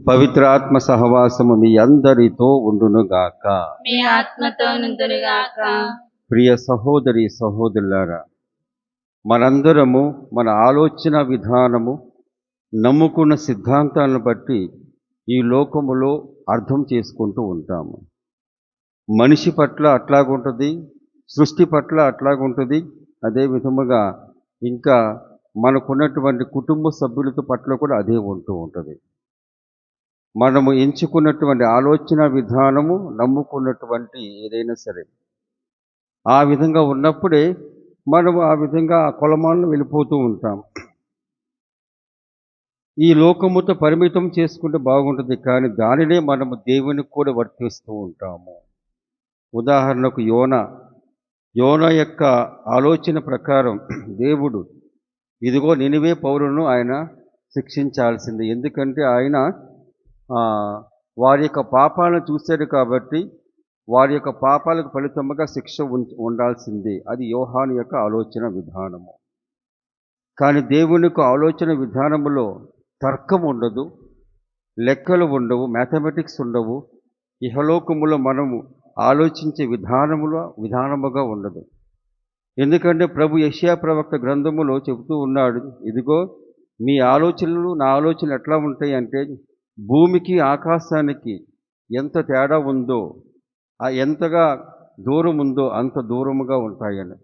పవిత్రాత్మ సహవాసము మీ అందరితో ఉండునుగాక. మీ ఆత్మతో నుండునుగాక. ప్రియ సహోదరి సహోదరులారా, మనందరము మన ఆలోచన విధానము, నమ్ముకున్న సిద్ధాంతాలను బట్టి ఈ లోకములో అర్థం చేసుకుంటూ ఉంటాము. మనిషి పట్ల అట్లాగుంటుంది, సృష్టి పట్ల అట్లాగుంటుంది. అదే విధముగా ఇంకా మనకున్నటువంటి కుటుంబ సభ్యులతో పట్ల కూడా అదే ఉంటూ ఉంటుంది. మనము ఎంచుకున్నటువంటి ఆలోచన విధానము, నమ్ముకున్నటువంటి ఏదైనా సరే ఆ విధంగా ఉన్నప్పుడే మనము ఆ విధంగా ఆ కొలమాలను వెళ్ళిపోతూ ఉంటాం. ఈ లోకముతో పరిమితం చేసుకుంటే బాగుంటుంది, కానీ దానినే మనము దేవునికి కూడా వర్తిస్తూ ఉంటాము. ఉదాహరణకు యోన యొక్క ఆలోచన ప్రకారం దేవుడు ఇదిగో నినివే పౌరులను ఆయన శిక్షించాల్సింది. ఎందుకంటే ఆయన వారి యొక్క పాపాలను చూశాడు కాబట్టి వారి యొక్క పాపాలకు ఫలితముగా శిక్ష ఉండాల్సిందే. అది యోహాను యొక్క ఆలోచన విధానము. కానీ దేవుని యొక్క ఆలోచన విధానములో తర్కం ఉండదు, లెక్కలు ఉండవు, మ్యాథమెటిక్స్ ఉండవు. ఇహలోకములో మనము ఆలోచించే విధానముగా ఉండదు. ఎందుకంటే ప్రభు యెషయా ప్రవక్త గ్రంథములో చెబుతూ ఉన్నాడు, ఇదిగో మీ ఆలోచనలు నా ఆలోచనలు ఎట్లా ఉంటాయి అంటే భూమికి ఆకాశానికి ఎంత తేడా ఉందో, ఎంతగా దూరం ఉందో అంత దూరముగా ఉంటాయని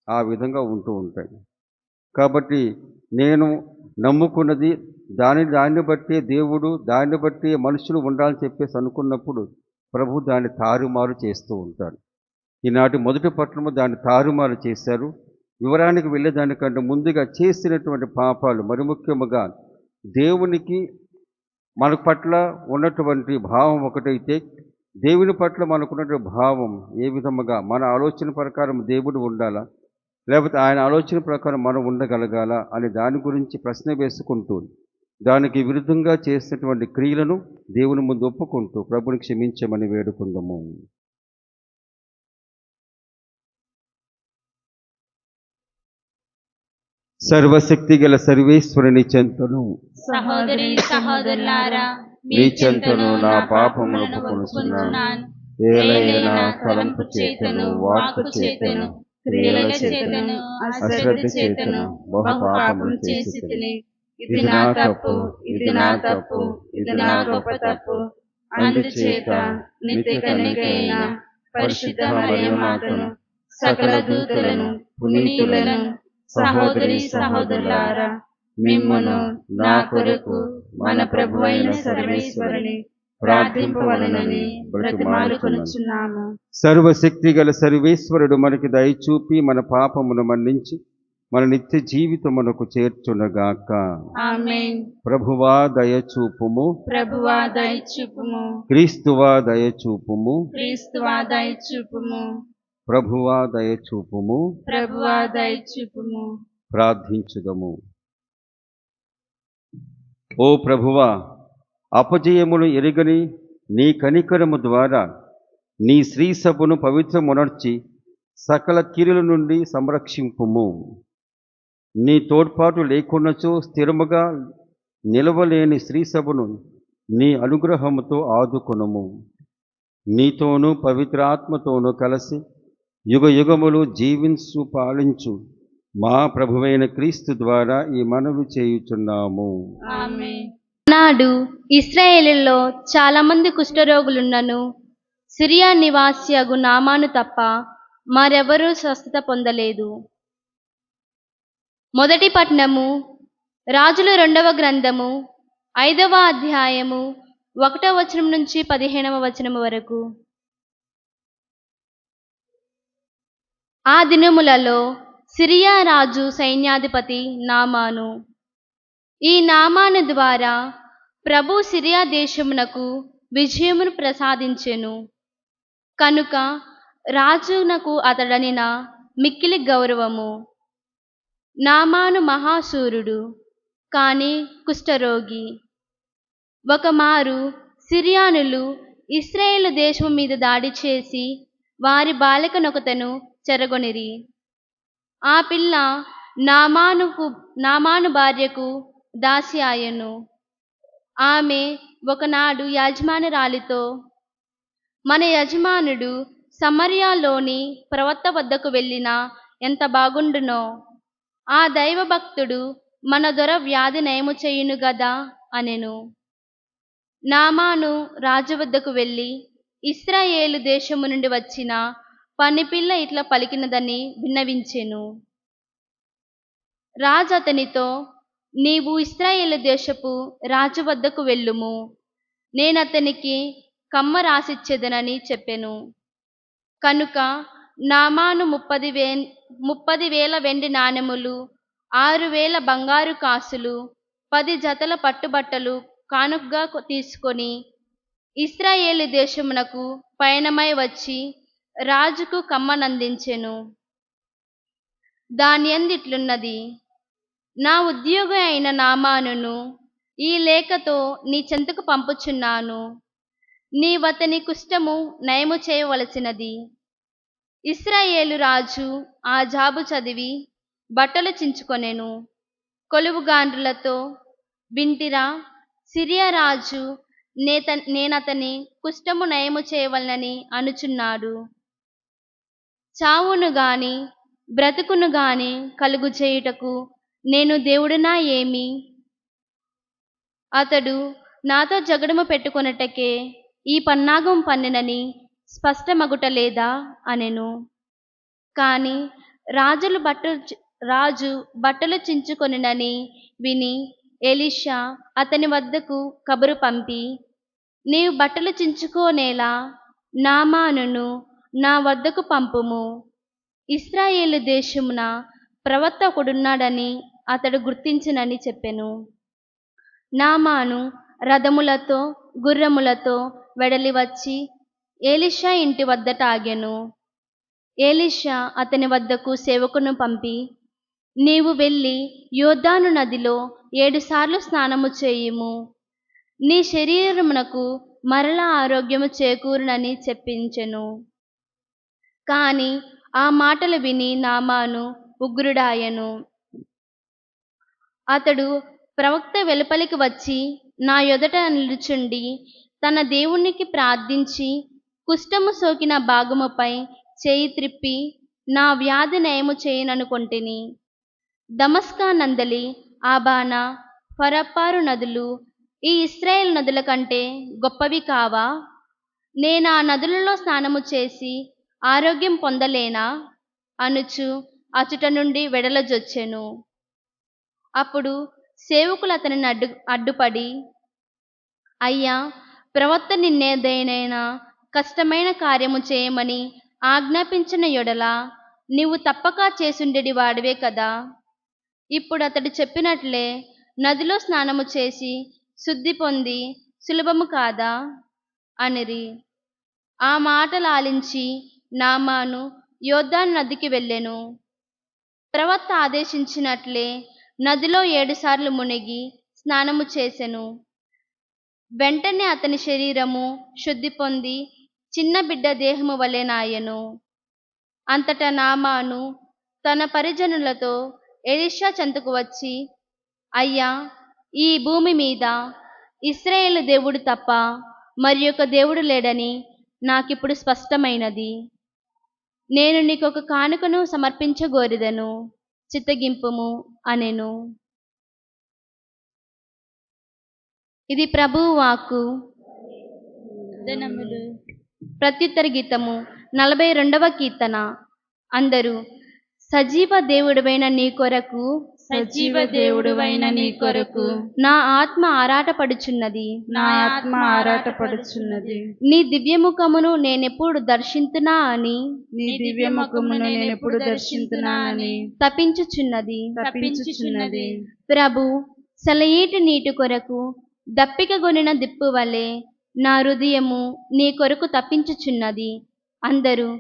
ఆ విధంగా ఉంటూ ఉంటాయి. కాబట్టి నేను నమ్ముకున్నది దాన్ని బట్టి దేవుడు, దాన్ని బట్టి మనుషులు ఉండాలని చెప్పేసి అనుకున్నప్పుడు ప్రభు దాన్ని తారుమారు చేస్తూ ఉంటాడు. ఈనాటి మొదటి పట్టణము దాన్ని తారుమారు చేశారు. వివరానికి వెళ్ళేదానికంటే ముందుగా చేసినటువంటి పాపాలు, మరి ముఖ్యముగా దేవునికి మన పట్ల ఉన్నటువంటి భావం ఒకటైతే, దేవుని పట్ల మనకున్నటువంటి భావం ఏ విధముగా, మన ఆలోచన ప్రకారం దేవుడు ఉండాలా లేకపోతే ఆయన ఆలోచన ప్రకారం మనం ఉండగలగాల అని దాని గురించి ప్రశ్న వేసుకుంటూ దానికి విరుద్ధంగా చేసినటువంటి క్రియలను దేవుని ముందు ఒప్పుకుంటూ ప్రభుని క్షమించమని వేడుకుందాము. సర్వశక్తి గల సర్వేశ్వరుని చెంతను సహోదరి సహోదరులారా, మీ చెంతను నా పాపమును ఒప్పుకొనుచున్నాను. ఏలైనా తలంపు చేతను, వాక్కు చేతను, క్రియల చేతను, అశ్రద్ధ చేతను బహు పాపములు చేసి తిని, ఇది నా తప్పు, ఇది నా తప్పు, ఇది నా గొప్ప తప్పు. అందుచేత నిత్య కన్యకైన పరిశుద్ధ మరియమాతను, సకల దూతలను, పునీతులను, సహోదరి సహోదరులారా, మిమ్మును నా కొరకు మన ప్రభువైన సర్వేశ్వరుని ప్రార్థింపవలెనని బ్రతిమాలుకొనుచున్నాము. సర్వశక్తి గల సర్వేశ్వరుడు మనకి దయచూపి మన పాపమును మన్నించి మన నిత్య జీవితమునకు చేర్చునగాక. ఆమేన్. ప్రభువా దయచూపుము, ప్రభువా దయచూపుము, క్రీస్తువా దయచూపుము, క్రీస్తువా దయచూపుము, ప్రభువా దయచూపుము. ప్రభువా దయచూపుము. ప్రార్థించుదము. ఓ ప్రభువా, అపజయమును ఎరుగని నీ కనికరము ద్వారా నీ శ్రీ సభను పవిత్రమునర్చి సకల కీడుల నుండి సంరక్షింపుము. నీ తోడ్పాటు లేకున్నచో స్థిరముగా నిలవలేని శ్రీ సభను నీ అనుగ్రహముతో ఆదుకొనుము. నీతోనూ పవిత్ర ఆత్మతోనూ కలిసి యుగ యుగములు జీవించు పాలించు మా ప్రభువైన క్రీస్తు ద్వారా ఈ మనవి చేయుచున్నాము. ఆమేన్. నాడు ఇశ్రాయేలులో చాలామంది కుష్ఠరోగులున్నను సిరియా నివాసియగు నామాను తప్ప మరెవరూ స్వస్థత పొందలేదు. మొదటి పట్టణము రాజుల 2వ గ్రంథము 5వ అధ్యాయము 1వ వచనం నుంచి 15వ వచనం వరకు. ఆ దినములలో సిరియా రాజు సైన్యాధిపతి నామాను. ఈ నామాను ద్వారా ప్రభు సిరియా దేశమునకు విజయమును ప్రసాదించెను. కనుక రాజునకు అతడనిన మిక్కిలి గౌరవము. నామాను మహాశూరుడు, కానీ కుష్ఠరోగి. ఒకమారు సిరియానులు ఇశ్రాయేలు దేశము మీద దాడి చేసి వారి బాలికనొకతను చెరగొనిరి. ఆ పిల్ల నామాను భార్యకు దాసి ఆయను. ఆమె ఒకనాడు యాజమానురాలితో, మన యజమానుడు సమర్యాలోని ప్రవక్త వద్దకు వెళ్ళినా ఎంత బాగుండునో, ఆ దైవభక్తుడు మన దొర వ్యాధి నయము చేయును గదా అనెను. నామాను రాజు వద్దకు వెళ్ళి, ఇశ్రాయేలు దేశము నుండి వచ్చిన పనిపిల్ల ఇట్లా పలికినదని విన్నవించెను. రాజు అతనితో, నీవు ఇశ్రాయేలు దేశపు రాజు వద్దకు వెళ్ళుము, నేనతనికి కమ్మ రాసిచ్చేదనని చెప్పెను. కనుక నామాను 30,000 వెండి నాణెములు, 6,000 బంగారు కాసులు, 10 జతల పట్టుబట్టలు కానుకగా తీసుకొని ఇశ్రాయేలు దేశమునకు పయనమై వచ్చి రాజుకు కమ్మనందించెను. దాని యందిట్లున్నది, నా ఉద్యోగి అయిన నామానును ఈ లేఖతో నీ చెంతకు పంపుచున్నాను. నీవతని కుష్ఠము నయము చేయవలసినది. ఇశ్రాయేలు రాజు ఆ జాబు చదివి బట్టలు చించుకొనెను. కొలువుగాండ్రులతో, వింటిరా, సిరియా రాజు నేనతని కుష్ఠము నయము చేయవలనని అనుచున్నాడు. చావును గాని బ్రతుకును గాని కలుగు చేయుటకు నేను దేవుడునా ఏమి? అతడు నాతో జగడము పెట్టుకొనుటకే ఈ పన్నాగం పన్నెనని స్పష్టమగుటలేదా అనెను. కాని రాజు బట్టలు చించుకొనినని విని ఎలీషా అతని వద్దకు కబురు పంపి, నీవు బట్టలు చించుకోనేలా నామానును నా వద్దకు పంపుము. ఇశ్రాయేలు దేశమున ప్రవక్త ఒకడున్నాడని అతడు గుర్తించునని చెప్పెను. నామాను రథములతో గుర్రములతో వెడలి వచ్చి ఎలీషా ఇంటి వద్దట ఆగెను. ఎలీషా అతని వద్దకు సేవకును పంపి, నీవు వెళ్ళి యోర్దాను నదిలో 7 సార్లు స్నానము చేయుము, నీ శరీరమునకు మరలా ఆరోగ్యము చేకూరునని చెప్పించెను. కాని ఆ మాటలు విని నామాను ఉగ్రుడాయెను. అతడు ప్రవక్త వెలుపలికి వచ్చి నా యొదట నిలుచుండి తన దేవునికి ప్రార్థించి కుష్ఠము సోకిన భాగముపై చేయి త్రిప్పి నా వ్యాధి నయము చేయననుకొంటిని. దమస్కా నందలి ఆబానా, ఫరప్పారు నదులు ఈ ఇశ్రాయేల్ నదుల కంటే గొప్పవి కావా? నేను ఆ నదులలో స్నానము చేసి ఆరోగ్యం పొందలేనా అనుచు అచుట నుండి వెడలజొచ్చెను. అప్పుడు సేవకులు అతనిని అడ్డుపడి, అయ్యా, ప్రవక్త నిన్నేదైనా కష్టమైన కార్యము చేయమని ఆజ్ఞాపించిన యొడల నీవు తప్పక చేసుండెడి వాడివే కదా. ఇప్పుడు అతడు చెప్పినట్లే నదిలో స్నానము చేసి శుద్ధి పొంది సులభము కాదా అనిరి. ఆ మాటలు ఆలించి నామాను యోర్దాను నదికి వెళ్ళెను. ప్రవక్త ఆదేశించినట్లే నదిలో 7 సార్లు మునిగి స్నానము చేసెను. వెంటనే అతని శరీరము శుద్ధి పొంది చిన్న బిడ్డ దేహము వలెనాయెను. అంతటా నామాను తన పరిజనులతో ఎలీషా చెంతకు వచ్చి, అయ్యా, ఈ భూమి మీద ఇశ్రాయేలు దేవుడు తప్ప మరి ఒక దేవుడు లేడని నాకిప్పుడు స్పష్టమైనది. నేను నీకొక కానుకను సమర్పించగోరిదను, చిత్తగింపుము అనెను. ఇది ప్రభువు వాక్కు. వందనములు. ప్రత్యుత్తర గీతము 42వ కీర్తన. అందరూ, సజీవ దేవుడవైన నీ కొరకు, సజీవ దేవుడువైన నీ కొరకు నా ఆత్మ ఆరాటపడుచున్నది, నా ఆత్మ ఆరాటపడుచున్నది. నీ దివ్యముఖమును నేనెప్పుడు దర్శింతునా అని, నీ దివ్యముఖమును నేనెప్పుడు దర్శించునానని తపించుచున్నది. తప్పించుచున్నది. ప్రభు, సెలయేటి నీటి కొరకు దప్పికగొనిన దిప్పు వలె నా హృదయము నీ కొరకు తప్పించుచున్నది. అందరూ,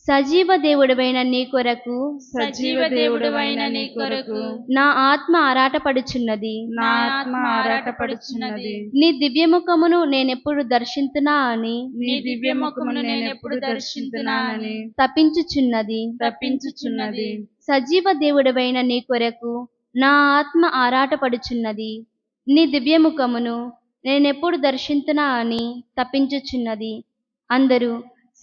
సజీవ దేవుడవైన నీ కొరకు, సజీవ దేవుడువైన నీ కొరకు నా ఆత్మ ఆరాటపడుచున్నది. నా ఆత్మ ఆరాటపడుచున్నది. నీ దివ్యముఖమును నేనెప్పుడు దర్శింతునా అని, నీ దివ్యముఖమును నేనెప్పుడు దర్శించునానని తపించుచున్నది. తప్పించుచున్నది. సజీవ దేవుడవైన నీ కొరకు నా ఆత్మ ఆరాటపడుచున్నది. నీ దివ్యముఖమును నేనెప్పుడు దర్శింతునా అని తప్పించుచున్నది. అందరూ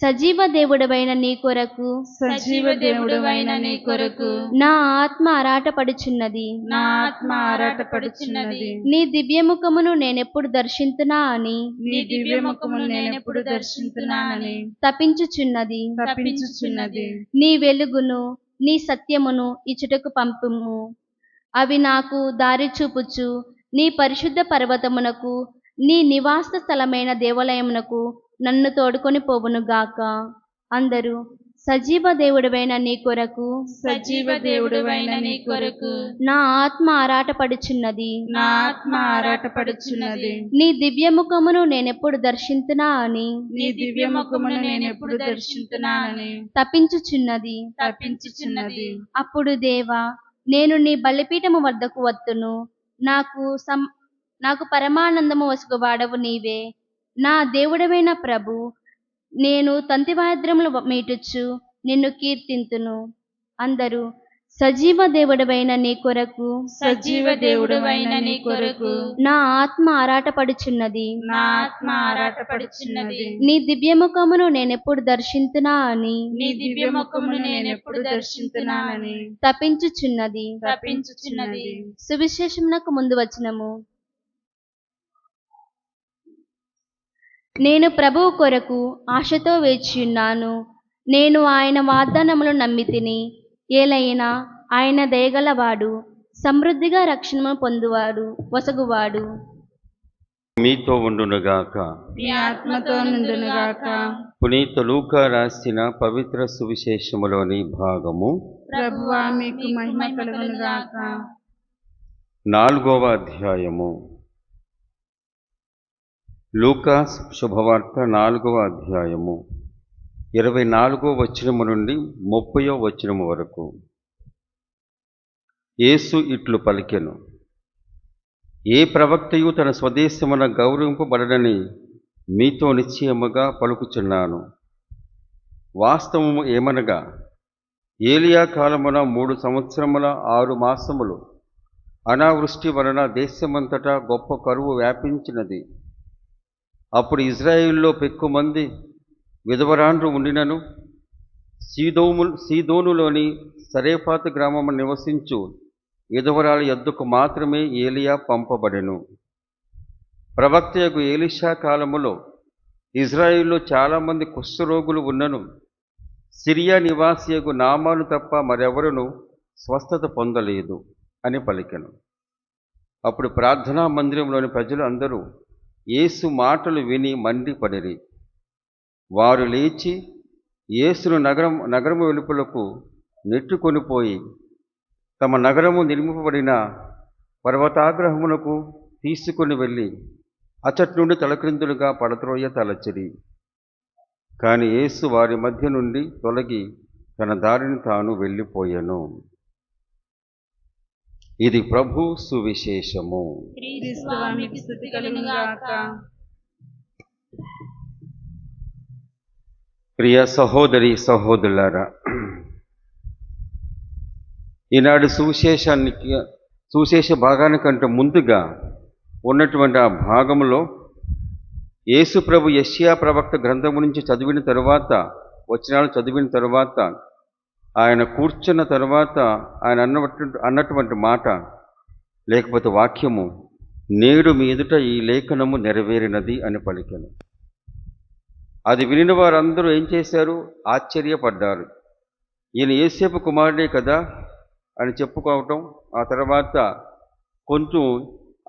సజీవ దేవుడవైన నీ కొరకు సజీవ దేవుడవైన నీ కొరకు నా ఆత్మ ఆరాటపడుచున్నది. నా ఆత్మ ఆరాటపడుచున్నది. నీ దివ్యముఖమును నేనెప్పుడు దర్శింతునా అని నీ దివ్యముఖమును నేనెప్పుడు దర్శించున్నానని తప్పించుచున్నది. తప్పించుచున్నది. నీ వెలుగును నీ సత్యమును ఇచ్చుటకు పంపుము. అవి నాకు దారి చూపుచు నీ పరిశుద్ధ పర్వతమునకు నీ నివాస స్థలమైన దేవాలయమునకు నన్ను తోడుకొని పోవును గాక. అందరూ సజీవ దేవుడవైన నీ కొరకు సజీవ దేవుడవైన నీ కొరకు నా ఆత్మ ఆరాటపడుచున్నది. నా ఆత్మ ఆరాటపడుచున్నది. నీ దివ్యముఖమును నేనెప్పుడు దర్శింతునా అని నీ దివ్యముఖమును నేనెప్పుడు దర్శించున్నానని తప్పించుచున్నది. తప్పించుచున్నది. అప్పుడు దేవా, నేను నీ బలిపీఠము వద్దకు వత్తును. నాకు పరమానందము వసుగువాడవు నీవే. నా దేవుడవైన ప్రభు, నేను తంతివాద్రములు మీటుచు నిన్ను కీర్తింతును. అందరూ సజీవ దేవుడవైన నీ కొరకు సజీవ దేవుడవైన నీ కొరకు నా ఆత్మ ఆరాటపడుచున్నది. నా ఆత్మ ఆరాటపడుచున్నది. నీ దివ్యముఖమును నేనెప్పుడు దర్శింతునా అని నీ దివ్యముఖమును నేనెప్పుడు దర్శించున్నానని తప్పించుచున్నది. తప్పించుచున్నది. సువిశేషమునకు ముందు వచనము. నేను ప్రభువు కొరకు ఆశతో వేచియున్నాను. నేను ఆయన వాగ్దానములు నమ్మితిని. ఏలైనా ఆయన దయగలవాడు, సమృద్ధిగా రక్షణను పొందువాడు, వసగువాడు. మీతో ఉండునుగాక. మీ ఆత్మతో నుండునుగాక. పునీత లూకా రాసిన పవిత్ర సువిశేషములోని భాగము ప్రభువా మీకు మహిమ కలుగునుగాక. 4వ అధ్యాయము. లూకా శుభవార్త 4వ అధ్యాయము 24వ వచనము నుండి 30వ వచనము వరకు. యేసు ఇట్లు పలికెను: ఏ ప్రవక్తయు తన స్వదేశమున గౌరవింపబడనని మీతో నిశ్చయముగా పలుకుచున్నాను. వాస్తవము ఏమనగా, ఏలియా కాలమున 3 సంవత్సరముల 6 మాసములు అనావృష్టి వలన దేశమంతటా గొప్ప కరువు వ్యాపించినది. అప్పుడు ఇజ్రాయిల్లో పెక్కుమంది విధవరాండ్రు ఉండినను సీదోనులోని సరేపాతు గ్రామము నివసించు విధవరాల యొద్దకు మాత్రమే ఏలియా పంపబడెను. ప్రవక్తయగు ఎలీషా కాలములో ఇజ్రాయిల్లో చాలామంది కుష్ఠరోగులు ఉన్నను సిరియా నివాసియగు నామాను తప్ప మరెవరును స్వస్థత పొందలేదు అని పలికెను. అప్పుడు ప్రార్థనా మందిరంలోని ప్రజలు అందరూ యేసు మాటలు విని మండిపడిరి. వారు లేచి యేసును నగరము వెలుపలకు నెట్టుకొనిపోయి తమ నగరము నిర్మింపబడిన పర్వతాగ్రహమునకు తీసుకొని వెళ్ళి అచ్చటి నుండి తలక్రిందులుగా పడత్రోయ తలచిరి. కాని యేసు వారి మధ్య నుండి తొలగి తన దారిని తాను వెళ్ళిపోయెను. ఇది ప్రభు సువిశేషము. క్రీస్తువా మీకు స్తుతి కలుగునుగాక. ప్రియ సహోదరి సహోదరులారా, ఈనాడు సువిశేష భాగానికంటే ముందుగా ఉన్నటువంటి ఆ భాగంలో యేసు ప్రభు యెషయా ప్రవక్త గ్రంథము నుంచి చదివిన తరువాత, వచనాలు చదివిన తరువాత, ఆయన కూర్చున్న తరువాత ఆయన అన్నటువంటి మాట లేకపోతే వాక్యము, నేడు మీ ఎదుట ఈ లేఖనము నెరవేరినది అని పలికెను. అది వినిన వారందరూ ఏం చేశారు? ఆశ్చర్యపడ్డారు. ఈయన యేసేపు కుమారుడే కదా అని చెప్పుకోవటం, ఆ తర్వాత కొంచెం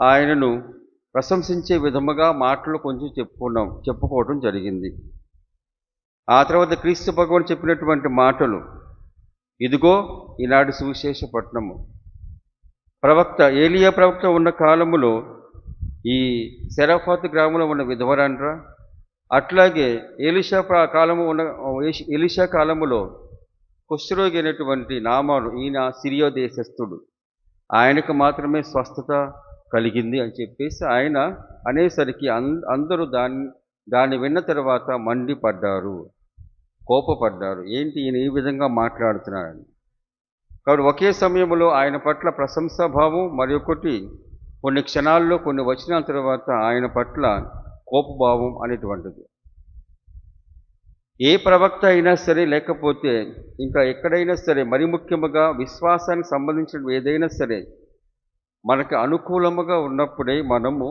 ఆయనను ప్రశంసించే విధముగా మాటలు కొంచెం చెప్పుకోవటం జరిగింది. ఆ తర్వాత క్రీస్తు భగవానుడు చెప్పినటువంటి మాటలు, ఇదిగో ఈనాడు సువిశేష పట్టణము. ఏలియా ప్రవక్త ఉన్న కాలములో ఈ సెరఫాతు గ్రామంలో ఉన్న విధవరాండ్రా, అట్లాగే ఎలీషా కాలములో కుష్ఠరోగి అయినటువంటి నామాను, ఈయన సిరియా దేశస్థుడు, ఆయనకు మాత్రమే స్వస్థత కలిగింది అని చెప్పేసి ఆయన అనేసరికి అందరూ దాన్ని విన్న తర్వాత మండిపడ్డారు, కోపపడ్డారు. ఏంటి ఈయన ఈ విధంగా మాట్లాడుతున్నాడని. కాబట్టి ఒకే సమయంలో ఆయన పట్ల ప్రశంసాభావం, మరొకటి కొన్ని క్షణాల్లో కొన్ని వచనాల తర్వాత ఆయన పట్ల కోపభావం అనేటువంటిది. ఏ ప్రవక్త అయినా సరే, లేకపోతే ఇంకా ఎక్కడైనా సరే, మరి ముఖ్యముగా విశ్వాసానికి సంబంధించిన ఏదైనా సరే మనకు అనుకూలముగా ఉన్నప్పుడే మనము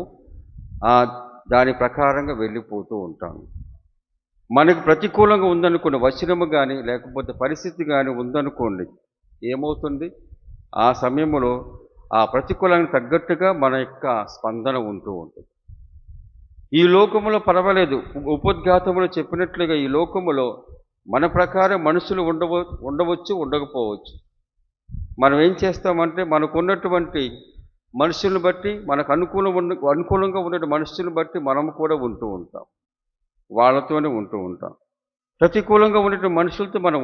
దాని ప్రకారంగా వెళ్ళిపోతూ ఉంటాము. మనకు ప్రతికూలంగా ఉందనుకోండి, వచనము కానీ లేకపోతే పరిస్థితి కానీ ఉందనుకోండి, ఏమవుతుంది? ఆ సమయంలో ఆ ప్రతికూలానికి తగ్గట్టుగా మన యొక్క స్పందన ఉంటూ ఉంటుంది. ఈ లోకములో పర్వాలేదు, ఉపోద్ఘాతములో చెప్పినట్లుగా ఈ లోకములో మన ప్రకారం మనుషులు ఉండవచ్చు, ఉండకపోవచ్చు. మనం ఏం చేస్తామంటే మనకున్నటువంటి మనుషులను బట్టి, మనకు అనుకూలంగా ఉన్న మనుషులను బట్టి మనము కూడా ఉంటూ ఉంటాం, వాళ్ళతోనే ఉంటూ ఉంటాం. ప్రతికూలంగా ఉండే మనుషులతో మనం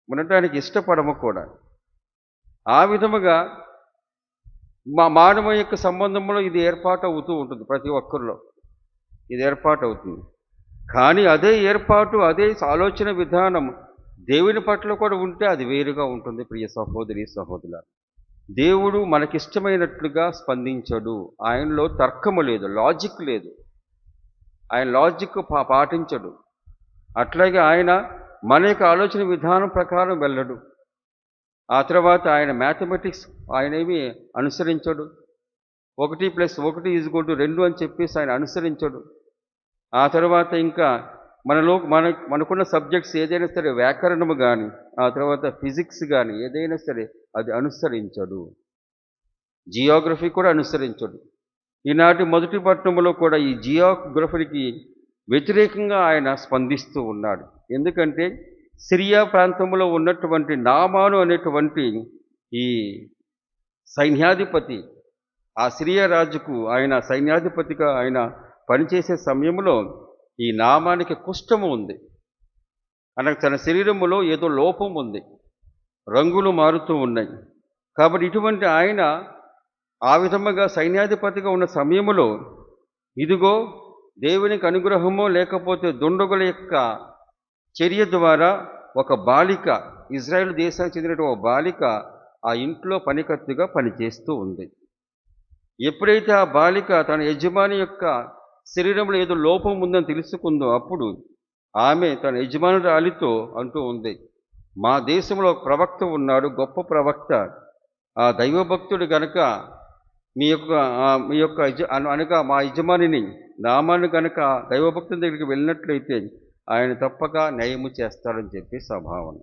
ఉండటానికి ఇష్టపడము కూడా. ఆ విధముగా మానవ యొక్క సంబంధంలో ఇది ఏర్పాటు అవుతూ ఉంటుంది, ప్రతి ఒక్కరిలో ఇది ఏర్పాటు అవుతుంది. కానీ అదే ఏర్పాటు, అదే ఆలోచన విధానం దేవుని పట్ల కూడా ఉంటే అది వేరుగా ఉంటుంది. ప్రియ సహోదరి సహోదరులారా, దేవుడు మనకిష్టమైనట్లుగా స్పందించడు. ఆయనలో తర్కము లేదు, లాజిక్ లేదు. ఆయన లాజిక్ పాటించడు. అట్లాగే ఆయన మన యొక్క ఆలోచన విధానం ప్రకారం వెళ్ళడు. ఆ తర్వాత ఆయన మ్యాథమెటిక్స్ ఆయనేమి అనుసరించడు. 1+1 = 2 అని చెప్పేసి ఆయన అనుసరించడు. ఆ తర్వాత ఇంకా మనకున్న సబ్జెక్ట్స్ ఏదైనా సరే, వ్యాకరణము కానీ, ఆ తర్వాత ఫిజిక్స్ కానీ ఏదైనా సరే అది అనుసరించడు. జియోగ్రఫీ కూడా అనుసరించడు. ఈనాటి మొదటి పట్టణంలో కూడా ఈ జియోగ్రఫీకి వ్యతిరేకంగా ఆయన స్పందిస్తూ ఉన్నాడు. ఎందుకంటే సిరియా ప్రాంతంలో ఉన్నటువంటి నామాను అనేటువంటి ఈ సైన్యాధిపతి, ఆ సిరియా రాజుకు ఆయన సైన్యాధిపతిగా ఆయన పనిచేసే సమయంలో ఈ నామానికి కుష్ఠము ఉంది. అనగా తన శరీరములో ఏదో లోపం ఉంది, రంగులు మారుతూ ఉన్నాయి. కాబట్టి ఇటువంటి ఆయన ఆ విధముగా సైన్యాధిపతిగా ఉన్న సమయంలో ఇదిగో దేవునికి అనుగ్రహమో లేకపోతే దుండగుల యొక్క చర్య ద్వారా ఒక బాలిక, ఇజ్రాయెల్ దేశానికి చెందిన ఒక బాలిక ఆ ఇంట్లో పనికత్తుగా పనిచేస్తూ ఉంది. ఎప్పుడైతే ఆ బాలిక తన యజమాని యొక్క శరీరంలో ఏదో లోపం ఉందని తెలుసుకుందో అప్పుడు ఆమె తన యజమానురాలితో అంటూ ఉంది, మా దేశంలో ఒక ప్రవక్త ఉన్నాడు, గొప్ప ప్రవక్త, ఆ దైవభక్తుడు గనక మీ యొక్క అనగా మా యజమానిని నామాన్ని గనక దైవభక్తుని దగ్గరికి వెళ్ళినట్లయితే ఆయన తప్పక న్యాయము చేస్తాడని చెప్పి స్వభావం.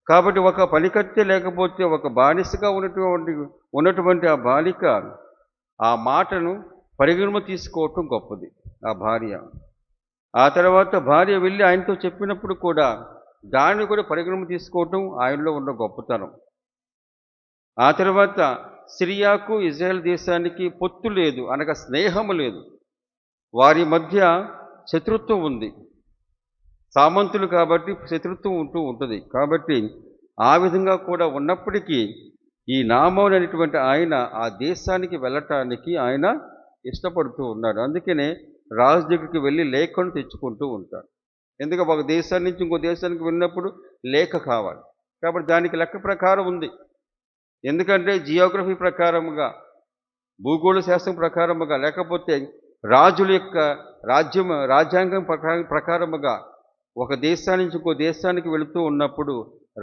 కాబట్టి ఒక పనికత్తె లేకపోతే ఒక బానిసగా ఉన్నటువంటి ఆ బాలిక ఆ మాటను పరిగణన తీసుకోవటం గొప్పది, ఆ భార్య. ఆ తర్వాత భార్య వెళ్ళి ఆయనతో చెప్పినప్పుడు కూడా దాన్ని కూడా పరిగణన తీసుకోవటం ఆయనలో ఉన్న గొప్పతనం. ఆ తర్వాత సిరియాకు ఇజ్రాయెల్ దేశానికి పొత్తు లేదు, అనగా స్నేహము లేదు, వారి మధ్య శత్రుత్వం ఉంది. సామంతులు కాబట్టి శత్రుత్వం ఉంటూ ఉంటుంది. కాబట్టి ఆ విధంగా కూడా ఉన్నప్పటికీ ఈ నామోన్ అనేటువంటి ఆయన ఆ దేశానికి వెళ్ళటానికి ఆయన ఇష్టపడుతూ ఉన్నాడు. అందుకనే రాజు దగ్గరికి వెళ్ళి లేఖను తెచ్చుకుంటూ ఉంటాడు. ఎందుకంటే ఒక దేశాన్ని నుంచి ఇంకో దేశానికి వెళ్ళినప్పుడు లేఖ కావాలి. కాబట్టి దానికి లెక్క ప్రకారం ఉంది. ఎందుకంటే జియోగ్రఫీ ప్రకారముగా, భూగోళ శాస్త్రం ప్రకారముగా, లేకపోతే రాజుల యొక్క రాజ్యాంగం ప్రకారముగా ఒక దేశాన్ని నుంచి ఇంకో దేశానికి వెళుతూ ఉన్నప్పుడు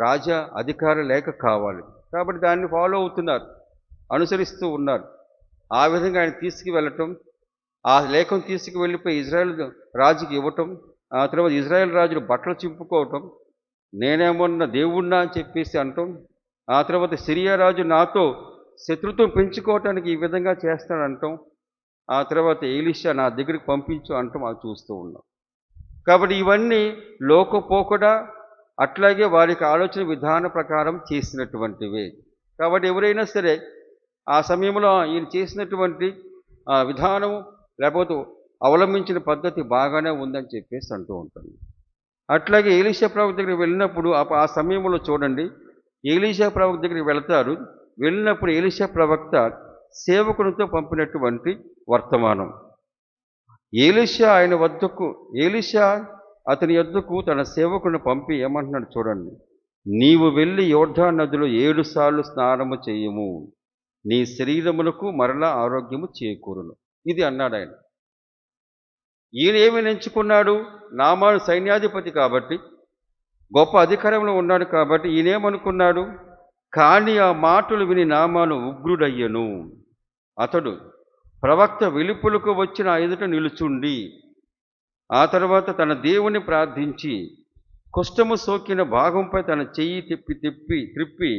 రాజా అధికార లేఖ కావాలి. కాబట్టి దాన్ని ఫాలో అవుతున్నారు, అనుసరిస్తూ ఉన్నారు. ఆ విధంగా ఆయన తీసుకువెళ్ళటం, ఆ లేఖను తీసుకువెళ్ళిపోయి ఇజ్రాయెల్ రాజుకి ఇవ్వటం, ఆ తర్వాత ఇజ్రాయెల్ రాజులు బట్టలు చింపుకోవటం, నేనేమన్నా దేవుణ్ణా అని చెప్పేసి అనటం, ఆ తర్వాత సిరియా రాజు నాతో శత్రుత్వం పెంచుకోవటానికి ఈ విధంగా చేస్తాడంటాం, ఆ తర్వాత ఎలీషా నా దగ్గరికి పంపించు అంటాం, అది చూస్తూ ఉన్నాం. కాబట్టి ఇవన్నీ లోకపోకడా, అట్లాగే వారికి ఆలోచన విధాన ప్రకారం చేసినటువంటివే. కాబట్టి ఎవరైనా సరే ఆ సమయంలో ఈయన చేసినటువంటి విధానం లేకపోతే అవలంబించిన పద్ధతి బాగానే ఉందని చెప్పేసి అంటూ ఉంటుంది. అట్లాగే ఎలీషా ప్రవక్త దగ్గరికి వెళ్ళినప్పుడు ఆ సమయంలో చూడండి, ఎలీషా ప్రవక్త దగ్గరికి వెళతారు. వెళ్ళినప్పుడు ఎలీషా ప్రవక్త సేవకునితో పంపినటువంటి వర్తమానం, ఎలీషా అతని యొద్దకు తన సేవకుని పంపి ఏమంటున్నాడు చూడండి, నీవు వెళ్ళి యోర్దాను నదిలో 7 సార్లు స్నానము చేయము. నీ శరీరమునకు మరలా ఆరోగ్యము చేకూరును. ఇది అన్నాడు ఆయన. ఈయన ఏమి ఎంచుకున్నాడు? నామాను సైన్యాధిపతి కాబట్టి, గొప్ప అధికారంలో ఉన్నాడు కాబట్టి ఈయనేమనుకున్నాడు? కానీ ఆ మాటలు విని నామాను ఉగ్రుడయ్యను. అతడు ప్రవక్త వెలుపులకు వచ్చిన ఆ ఎదుట నిలుచుండి ఆ తర్వాత తన దేవుని ప్రార్థించి కుష్ఠము సోకిన భాగంపై తన చెయ్యి త్రిప్పి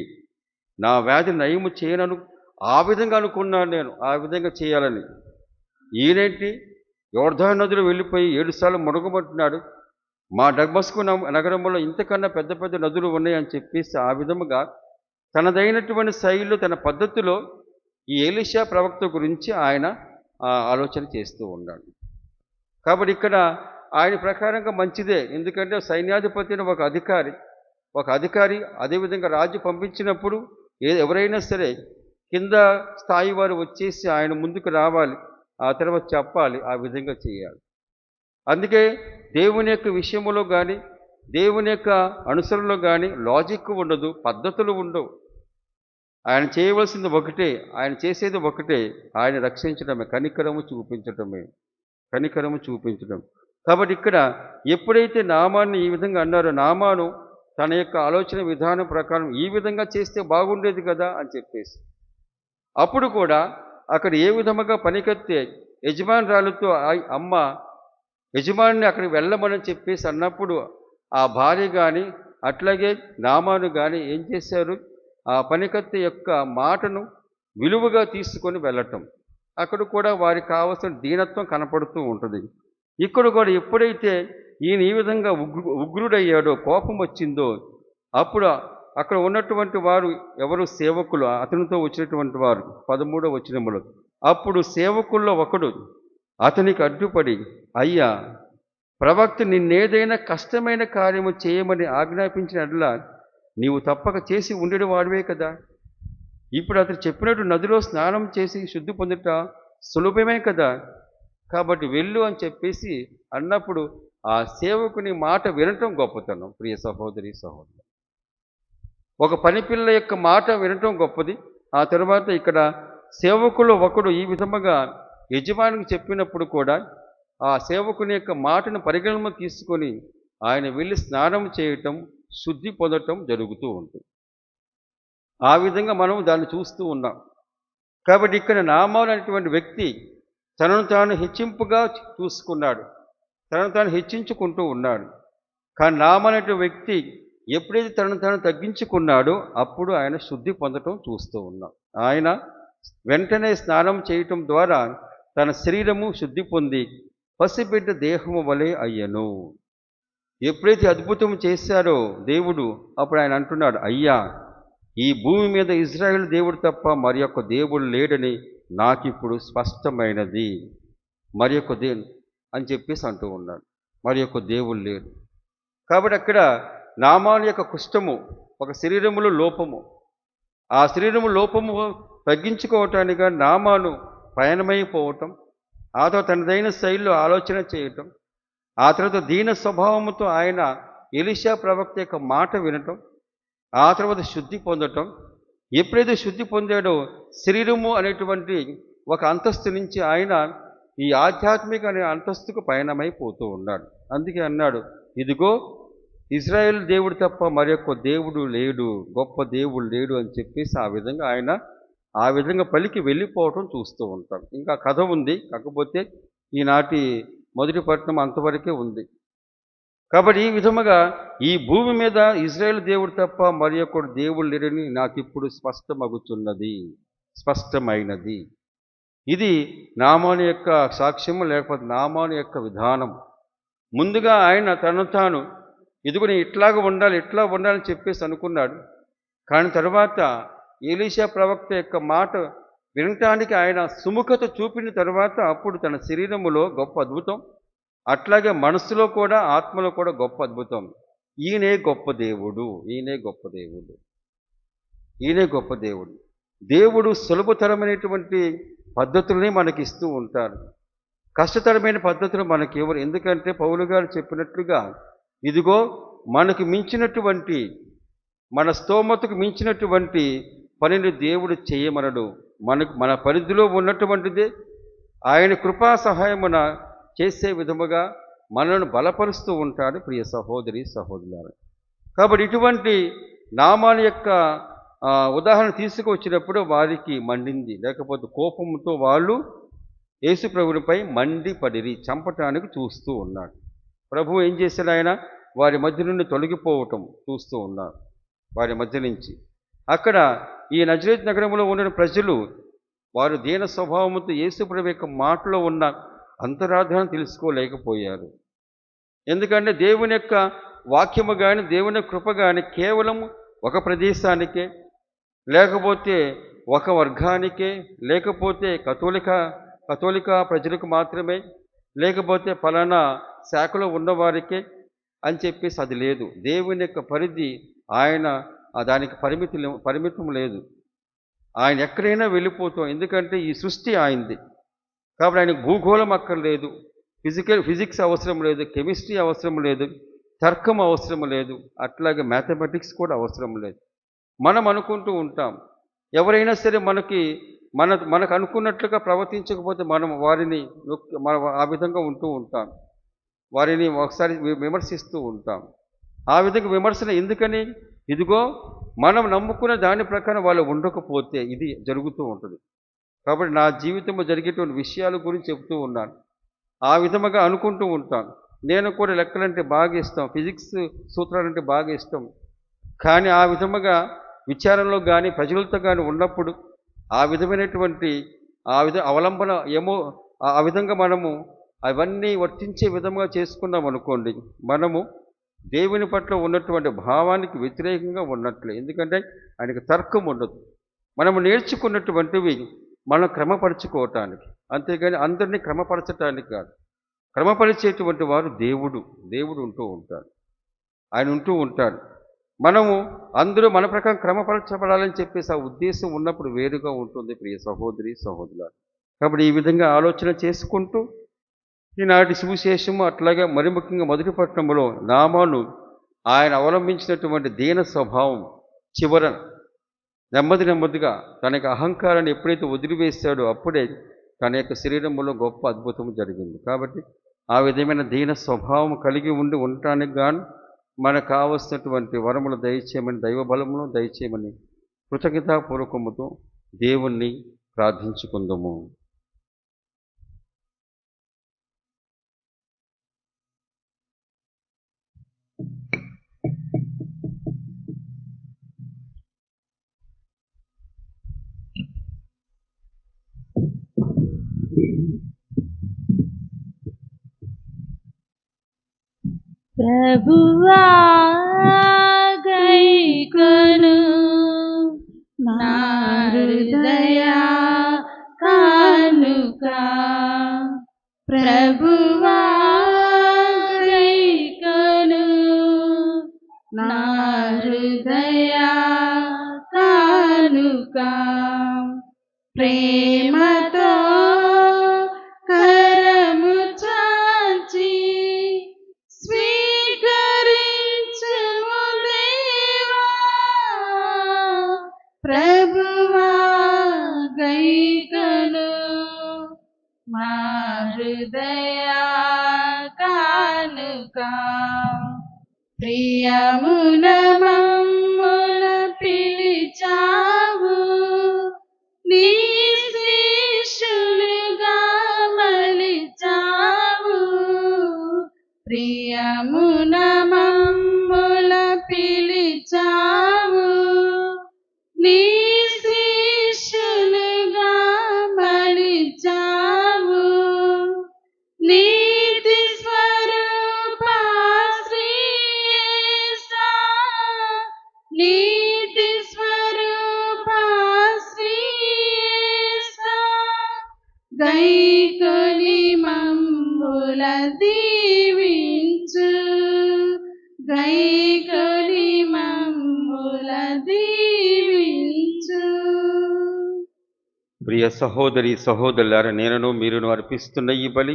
నా వ్యాధి నయము చేయనను ఆ విధంగా అనుకున్నాను నేను, ఆ విధంగా చేయాలని. ఈయనేంటి యోర్దాను నదిలో వెళ్ళిపోయి 7 సార్లు మునగబట్టున్నాడు. మా డమస్కు నగరంలో ఇంతకన్నా పెద్ద పెద్ద నదులు ఉన్నాయని చెప్పేసి ఆ విధముగా తనదైనటువంటి శైలిలో తన పద్ధతిలో ఈ ఎలీషా ప్రవక్త గురించి ఆయన ఆలోచన చేస్తూ ఉన్నాడు. కాబట్టి ఇక్కడ ఆయన ప్రకారంగా మంచిదే. ఎందుకంటే సైన్యాధిపతిని ఒక అధికారి అదేవిధంగా రాజు పంపించినప్పుడు ఎవరైనా సరే కింద స్థాయి వారు వచ్చేసి ఆయన ముందుకు రావాలి, ఆ తర్వాత చెప్పాలి, ఆ విధంగా చేయాలి. అందుకే దేవుని యొక్క విషయంలో కానీ దేవుని యొక్క అనుసరణలో కానీ లాజిక్ ఉండదు, పద్ధతులు ఉండవు. ఆయన చేయవలసింది ఒకటే, ఆయన చేసేది ఒకటే, ఆయన రక్షించడమే, కనికరము చూపించడం. కాబట్టి ఇక్కడ ఎప్పుడైతే నామాన్ని ఈ విధంగా అన్నారో, నామాను తన యొక్క ఆలోచన విధానం ప్రకారం ఈ విధంగా చేస్తే బాగుండేది కదా అని చెప్పేసి, అప్పుడు కూడా అక్కడ ఏ విధముగా పనికెత్తే యజమానురాలతో అమ్మ యజమానిని అక్కడికి వెళ్ళమని చెప్పేసి అన్నప్పుడు ఆ భార్య కానీ అట్లాగే నామాను కానీ ఏం చేశారు? ఆ పనికత్తె యొక్క మాటను విలువగా తీసుకొని వెళ్ళటం. అక్కడ కూడా వారికి కావలసిన దీనత్వం కనపడుతూ ఉంటుంది. ఇక్కడ కూడా ఎప్పుడైతే ఈయన ఈ విధంగా ఉగ్రుడయ్యాడో, కోపం వచ్చిందో, అప్పుడు అక్కడ ఉన్నటువంటి వారు ఎవరు? సేవకులు, అతనితో వచ్చినటువంటి వారు. 13వ వచనములో అప్పుడు సేవకుల్లో ఒకడు అతనికి అడ్డుపడి, అయ్యా, ప్రవక్త నిన్నేదైనా కష్టమైన కార్యము చేయమని ఆజ్ఞాపించినట్లా నీవు తప్పక చేసి ఉండేడు వాడివే కదా. ఇప్పుడు అతను చెప్పినట్టు నదిలో స్నానం చేసి శుద్ధి పొందుట సులభమే కదా. కాబట్టి వెళ్ళు అని చెప్పేసి అన్నప్పుడు ఆ సేవకుని మాట వినటం గొప్పతనం. ప్రియ సహోదరి సహోదరు, ఒక పనిపిల్ల యొక్క మాట వినటం గొప్పది. ఆ తర్వాత ఇక్కడ సేవకులు ఒకడు ఈ విధముగా యజమానికి చెప్పినప్పుడు కూడా ఆ సేవకుని యొక్క మాటను పరిగణన తీసుకొని ఆయన వెళ్ళి స్నానం చేయటం, శుద్ధి పొందటం జరుగుతూ ఉంటుంది. ఆ విధంగా మనం దాన్ని చూస్తూ ఉన్నాం. కాబట్టి ఇక్కడ నామాను అనేటువంటి వ్యక్తి తనను తాను హెచ్చింపుగా చూసుకున్నాడు, తనను తాను హెచ్చించుకుంటూ ఉన్నాడు. కానీ నామనేటువంటి వ్యక్తి ఎప్పుడైతే తనను తాను తగ్గించుకున్నాడో అప్పుడు ఆయన శుద్ధి పొందటం చూస్తూ ఉన్నాం. ఆయన వెంటనే స్నానం చేయటం ద్వారా తన శరీరము శుద్ధి పొంది పసిబిడ్డ దేహము వలె అయ్యను. ఎప్పుడైతే అద్భుతం చేశారో దేవుడు, అప్పుడు ఆయన అంటున్నాడు, అయ్యా, ఈ భూమి మీద ఇజ్రాయేల్ దేవుడు తప్ప మరి యొక్క దేవుడు లేడని నాకిప్పుడు స్పష్టమైనది. మరి యొక్క దేవుడు అని చెప్పేసి అంటూ ఉన్నాడు. మరి యొక్క దేవుడు లేడు. కాబట్టి అక్కడ నామాను యొక్క కుష్టము ఒక శరీరములో లోపము. ఆ శరీరము లోపము తగ్గించుకోవటానిగా నామాను పయనమైపోవటం, ఆ తర్వాత తనదైన శైలిలో ఆలోచన చేయటం, ఆ తర్వాత దీన స్వభావముతో ఆయన ఎలీషా ప్రవక్త యొక్క మాట వినటం, ఆ తర్వాత శుద్ధి పొందటం. ఎప్పుడైతే శుద్ధి పొందాడో శరీరము అనేటువంటి ఒక అంతస్తు నుంచి ఆయన ఈ ఆధ్యాత్మిక అనే అంతస్తుకు పయనమైపోతూ ఉన్నాడు. అందుకే అన్నాడు, ఇదిగో ఇజ్రాయేల్ దేవుడు తప్ప మరి యొక్క దేవుడు లేడు, గొప్ప దేవుడు లేడు అని చెప్పేసి ఆ విధంగా పలికి వెళ్ళిపోవటం చూస్తూ ఉంటాం. ఇంకా కథ ఉంది, కాకపోతే ఈనాటి మొదటి పట్టణం అంతవరకే ఉంది. కాబట్టి ఈ విధముగా ఈ భూమి మీద ఇజ్రాయేల్ దేవుడు తప్ప మరి యొక్క దేవుడు లేరని నాకు ఇప్పుడు స్పష్టమైనది. ఇది నామాను యొక్క సాక్ష్యము, లేకపోతే నామాను యొక్క విధానం. ముందుగా ఆయన తను తాను ఇదిగో ఇట్లా ఉండాలని చెప్పేసి అనుకున్నాడు. కానీ తర్వాత ఎలీషా ప్రవక్త యొక్క మాట వినటానికి ఆయన సుముఖత చూపిన తర్వాత అప్పుడు తన శరీరములో గొప్ప అద్భుతం, అట్లాగే మనస్సులో కూడా ఆత్మలో కూడా గొప్ప అద్భుతం. ఈయనే గొప్ప దేవుడు. దేవుడు సులభతరమైనటువంటి పద్ధతుల్ని మనకి ఇస్తూ ఉంటారు. కష్టతరమైన పద్ధతులు మనకి ఎవరు? ఎందుకంటే పౌలు గారు చెప్పినట్లుగా ఇదిగో మనకు మించినటువంటి, మన స్తోమతకు మించినటువంటి పనిని దేవుడు చేయమనడు. మన పరిధిలో ఉన్నటువంటిదే ఆయన కృపా సహాయమున చేసే విధముగా మనల్ని బలపరుస్తూ ఉంటాడు ప్రియ సహోదరి సహోదరులారా. కాబట్టి ఇటువంటి నామాల యొక్క ఉదాహరణ తీసుకువచ్చినప్పుడు వారికి మండింది, లేకపోతే కోపంతో వాళ్ళు యేసు ప్రభునిపై మండిపడిరి, చంపటానికి చూస్తూ ఉన్నాడు. ప్రభువు ఏం చేశాడు? ఆయన వారి మధ్య నుండి తొలగిపోవటం చూస్తూ ఉన్నారు. వారి మధ్య నుంచి అక్కడ ఈ నజరేతు నగరంలో ఉన్న ప్రజలు వారు దీన స్వభావంతో యేసు ప్రభు యొక్క మాటలో ఉన్న అంతరార్థాన్ని తెలుసుకోలేకపోయారు. ఎందుకంటే దేవుని యొక్క వాక్యము కానీ దేవుని కృప కానీ కేవలం ఒక ప్రదేశానికే, లేకపోతే ఒక వర్గానికే, లేకపోతే కథోలిక ప్రజలకు మాత్రమే, లేకపోతే ఫలానా శాఖలో ఉన్నవారికే అని చెప్పేసి అది లేదు. దేవుని యొక్క పరిధి ఆయన దానికి పరిమితం లేదు. ఆయన ఎక్కడైనా వెళ్ళిపోతాం. ఎందుకంటే ఈ సృష్టి ఆయనది. కాబట్టి ఆయనకు భూగోళం అక్కర్లేదు, ఫిజిక్స్ అవసరం లేదు, కెమిస్ట్రీ అవసరం లేదు, తర్కం అవసరం లేదు, అట్లాగే మ్యాథమెటిక్స్ కూడా అవసరం లేదు. మనం అనుకుంటూ ఉంటాం, ఎవరైనా సరే మనకు అనుకున్నట్లుగా ప్రవర్తించకపోతే మనం వారిని ఆ విధంగా ఉంటూ ఉంటాం, వారిని ఒకసారి విమర్శిస్తూ ఉంటాం. ఆ విధంగా విమర్శన ఎందుకని? ఇదిగో మనం నమ్ముకున్న దాని ప్రకారం వాళ్ళు ఉండకపోతే ఇది జరుగుతూ ఉంటుంది. కాబట్టి నా జీవితంలో జరిగేటువంటి విషయాల గురించి చెప్తూ ఉన్నాను. ఆ విధముగా అనుకుంటూ ఉంటాను. నేను కూడా లెక్కలంటే బాగా ఇష్టం, ఫిజిక్స్ సూత్రాలంటే బాగా ఇష్టం. కానీ ఆ విధముగా విచారణలో కానీ ప్రజలతో కానీ ఉన్నప్పుడు ఆ విధమైనటువంటి అవలంబన ఏమో ఆ విధంగా మనము అవన్నీ వర్తించే విధంగా చేసుకున్నాం అనుకోండి, మనము దేవుని పట్ల ఉన్నటువంటి భావానికి వ్యతిరేకంగా ఉన్నట్లే. ఎందుకంటే ఆయనకు తర్కం ఉండదు. మనము నేర్చుకున్నటువంటివి మనం క్రమపరచుకోవటానికి, అంతేగాని అందరినీ క్రమపరచటానికి కాదు. క్రమపరిచేటువంటి వారు దేవుడు ఉంటూ ఉంటాడు, ఆయన ఉంటూ ఉంటాడు. మనము అందరూ మన ప్రకారం క్రమపరచబడాలని చెప్పేసి ఆ ఉద్దేశం ఉన్నప్పుడు వేరుగా ఉంటుంది ప్రియ సహోదరి సహోదరులు. కాబట్టి ఈ విధంగా ఆలోచన చేసుకుంటూ ఈనాటి సువిశేషము, అట్లాగే మరి ముఖ్యంగా మొదటి పట్టణంలో నామాను ఆయన అవలంబించినటువంటి దీన స్వభావం చివర నెమ్మదిగా తన యొక్క అహంకారాన్ని ఎప్పుడైతే వదిలివేశాడో అప్పుడే తన యొక్క శరీరంలో గొప్ప అద్భుతం జరిగింది. కాబట్టి ఆ విధమైన దీన స్వభావం కలిగి ఉండటానికి గాను మనకు కావలసినటువంటి వరములు దయచేయమని, దైవ బలమును దయచేయమని కృతజ్ఞతాపూర్వకముతో దేవుణ్ణి ప్రార్థించుకుందాము. ప్రభువా గైకొను నా హృదయ కానుక, ప్రభువా గైకొను నా హృదయ కానుక, ప్రేమతో కరము చాచి స్వీకరించుము దేవా, ప్రభువా గైకొను మా హృదయ కానుక, ప్రియమున మమ్ముల పిలిచావు, నీ శిష్యులుగా మలిచావు, ప్రియమున మమ్ముల పిలిచావు, నీ శిష్యులుగా మలిచావు, నీతి స్వరూపా శ్రీ యేసా, నీతి స్వరూపా శ్రీ యేసా, గైకొని మమ్ముల దీవించు, గైకొని మమ్ముల దీవించు. ప్రియ సహోదరి సహోదరులారా, నేనును మీరును అర్పిస్తున్న ఈ బలి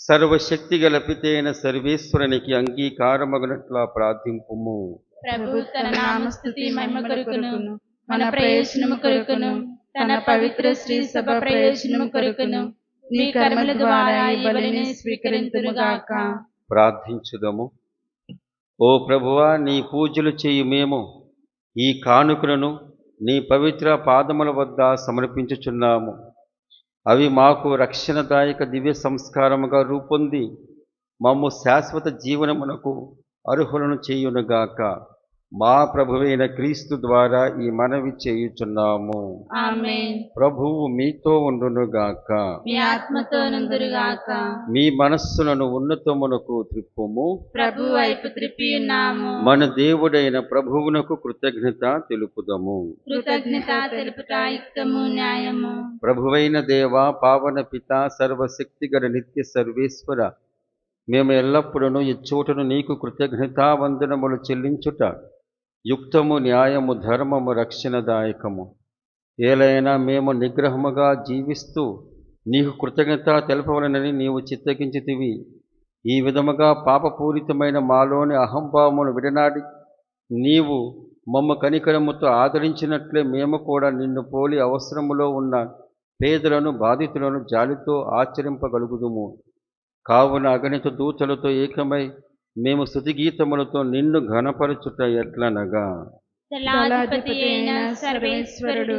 సర్వశక్తి గల పితైన సర్వేశ్వరునికి అంగీకారమగునట్లా ప్రార్థింపుము. ప్రభు తన నామస్తుతి మహిమ కొరకును మన ప్రయోజనము కొరకును తన పవిత్ర శ్రీ సభ ప్రయోజనము కొరకును నీ కర్మల ద్వారా ఈ బలిని స్వీకరింతునుగాక. ప్రార్థించుదము. ఓ ప్రభువా, నీ పూజలు చేయు మేము ఈ కానుకలను నీ పవిత్ర పాదముల వద్ద సమర్పించుచున్నాము. అవి మాకు రక్షణదాయక దివ్య సంస్కారముగా రూపొంది మమ్ము శాశ్వత జీవనమునకు అర్హులను చేయునుగాక. మా ప్రభువైన క్రీస్తు ద్వారా ఈ మనవి చేయుచున్నాము. ఆమేన్. ప్రభువు మీతో ఉండునుగాక. మీ ఆత్మతో నుందురుగాక. మీ మనస్సులను ఉన్నతమునకు త్రిప్పుము. ప్రభు వైపు త్రిప్పి ఉన్నాము. మన దేవుడైన ప్రభువునకు కృతజ్ఞత తెలుపుదము. కృతజ్ఞత తెలుపుట యుక్తము, న్యాయము. ప్రభువైన దేవ, పావన పిత, సర్వశక్తిగల నిత్య సర్వేశ్వర, మేము ఎల్లప్పుడూ ఇచ్చోటను నీకు కృతజ్ఞతావందనములు చెల్లించుట యుక్తము, న్యాయము, ధర్మము, రక్షణదాయకము. ఏలైనా మేము నిగ్రహముగా జీవిస్తూ నీకు కృతజ్ఞత తెలపవలనని నీవు చిత్తగించితివి. ఈ విధముగా పాపపూరితమైన మాలోని అహంభావమును విడనాడి నీవు మమ్మ కనికరముతో ఆదరించినట్లే మేము కూడా నిన్ను పోలి అవసరములో ఉన్న పేదలను, బాధితులను జాలితో ఆచరింపగలుగుదుము. కావున అగణిత దూతలతో ఏకమై మేము స్తుతిగీతములతో నిన్ను ఘనపరచుట ఎట్లనగా, దళాధిపతి అయిన సర్వేశ్వరుడు